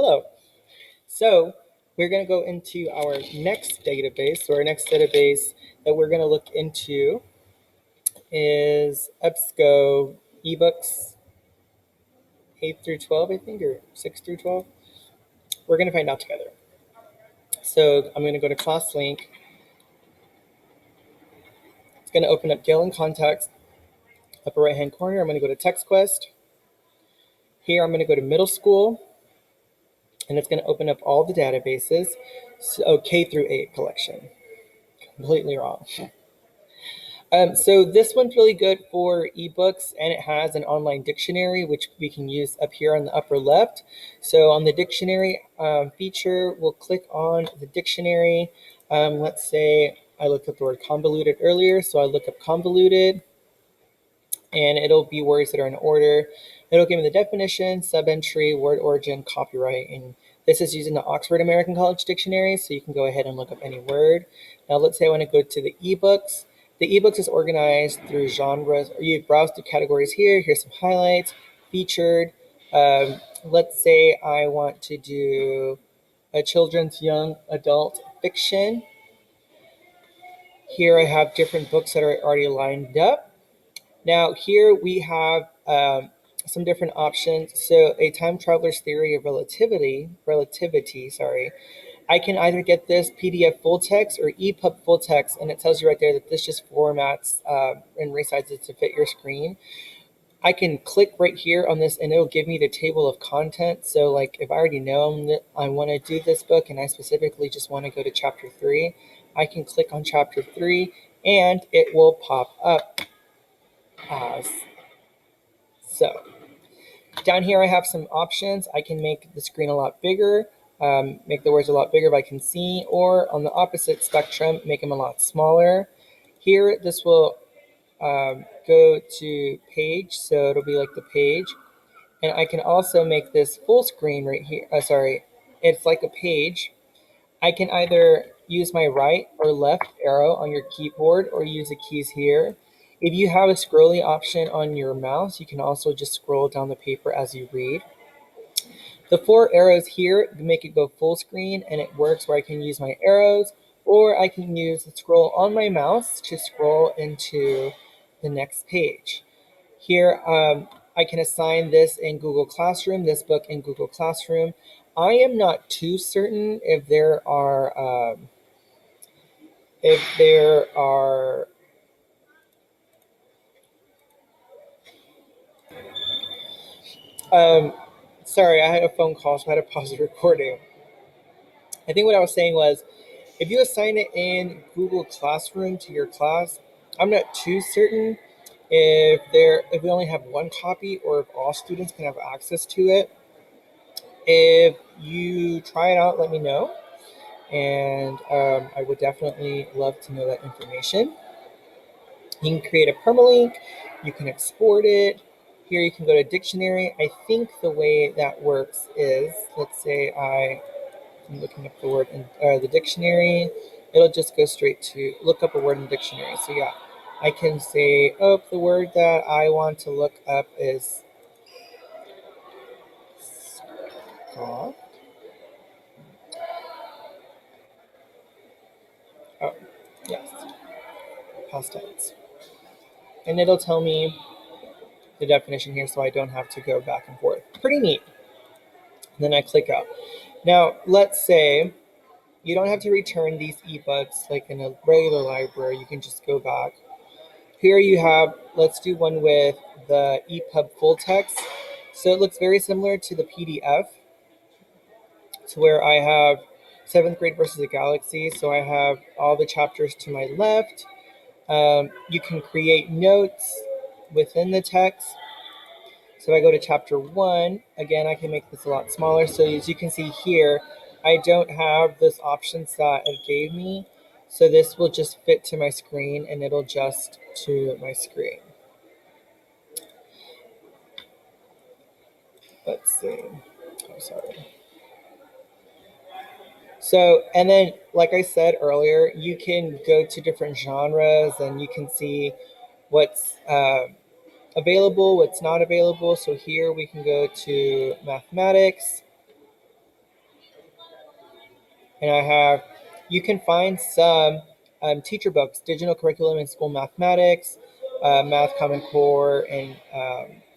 Hello. So we're going to go into our next database. So our next database that we're going to look into is EBSCO eBooks 8 through 12, I think, or 6 through 12. We're going to find out together. So I'm going to go to class link. It's going to open up Gale in Context. Upper right hand corner, I'm going to go to Text Quest. Here I'm going to go to middle school, and it's going to open up all the databases. So K through 8 collection. Completely wrong. So this one's really good for ebooks, and it has an online dictionary, which we can use up here on the upper left. So on the dictionary feature, we'll click on the dictionary. Let's say I looked up the word convoluted earlier, so I look up convoluted, and it'll be words that are in order. It'll give me the definition, sub-entry, word origin, copyright, and this is using the Oxford American College Dictionary, so you can go ahead and look up any word. Now let's say I want to go to the ebooks. The ebooks is organized through genres, or you browse through categories here. Here's some highlights, featured. Let's say I want to do a children's young adult fiction. Here I have different books that are already lined up. Now here we have some different options. So a time traveler's theory of relativity, I can either get this PDF full text or EPUB full text, and it tells you right there that this just formats and resizes it to fit your screen. I can click right here on this and it'll give me the table of content. So like if I already know that I want to do this book and I specifically just want to go to chapter 3, I can click on chapter 3 and it will pop up as so. Down here I have some options. I can make the screen a lot bigger, make the words a lot bigger if I can see, or on the opposite spectrum, make them a lot smaller. Here, this will go to page, so it'll be like the page. And I can also make this full screen right here. It's like a page. I can either use my right or left arrow on your keyboard or use the keys here. If you have a scrolling option on your mouse, you can also just scroll down the paper as you read. The 4 arrows here make it go full screen, and it works where I can use my arrows, or I can use the scroll on my mouse to scroll into the next page. Here, I can assign this in Google Classroom, this book in Google Classroom. I am not too certain if there are sorry, I had a phone call, so I had to pause the recording. I think what I was saying was, if you assign it in Google Classroom to your class, I'm not too certain if we only have one copy or if all students can have access to it. If you try it out, let me know. And I would definitely love to know that information. You can create a permalink, you can export it. Here you can go to dictionary. I think the way that works is, let's say I'm looking up the word in the dictionary, it'll just go straight to look up a word in the dictionary. So yeah, I can say, oh, the word that I want to look up is scoff. Oh, yes, past tense. And it'll tell me the definition here so I don't have to go back and forth. Pretty neat. And then I click out. Now, let's say you don't have to return these ebooks like in a regular library. You can just go back. Here you have, let's do one with the EPUB full text. So it looks very similar to the PDF, to where I have 7th grade versus the galaxy. So I have all the chapters to my left. You can create notes within the text. So if I go to chapter 1, again, I can make this a lot smaller. So as you can see here, I don't have this options that it gave me. So this will just fit to my screen and it'll adjust to my screen. Let's see. Oh, sorry. So, and then, like I said earlier, you can go to different genres and you can see what's available, what's not available. So here we can go to mathematics. And you can find some teacher books, digital curriculum in school mathematics, math common core, and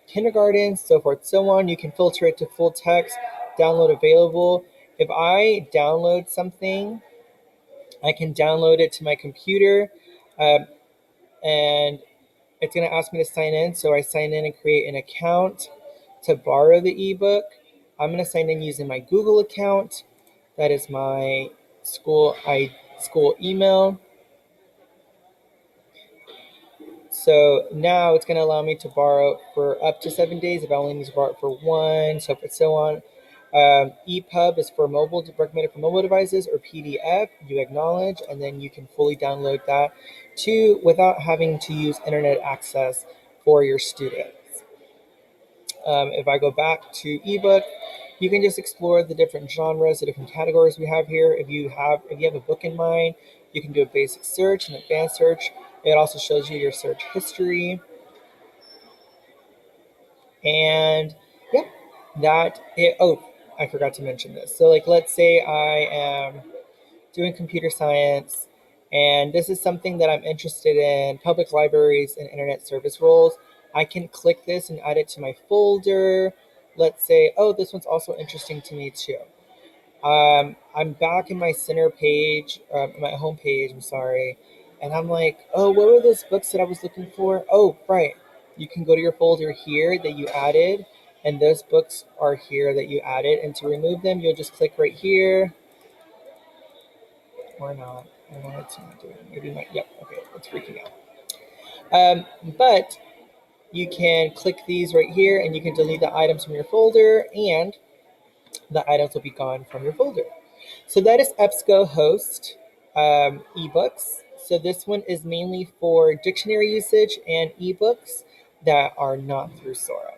kindergarten, so forth, so on. You can filter it to full text, download available. If I download something, I can download it to my computer, um, and it's going to ask me to sign in. So I sign in and create an account to borrow the ebook. I'm going to sign in using my Google account. That is my school email. So now it's going to allow me to borrow for up to 7 days if I only need to borrow it for one, so forth, so on. EPUB is for recommended for mobile devices, or PDF. You acknowledge, and then you can fully download that too without having to use internet access for your students. If I go back to ebook, you can just explore the different genres, the different categories we have here. If you have a book in mind, you can do a basic search, an advanced search. It also shows you your search history. And yep, I forgot to mention this. So like, let's say I am doing computer science, and this is something that I'm interested in, public libraries and internet service roles. I can click this and add it to my folder. Let's say, oh, this one's also interesting to me too. I'm back in my center page, my home page, I'm sorry. And I'm like, oh, what were those books that I was looking for? Oh, right. You can go to your folder here that you added, and those books are here that you added. And to remove them, you'll just click right here, or not. I don't know what it's not doing. Maybe not. Yep. Okay. It's freaking out. But you can click these right here, and you can delete the items from your folder, and the items will be gone from your folder. So that is EBSCO Host ebooks. So this one is mainly for dictionary usage and ebooks that are not through Sora.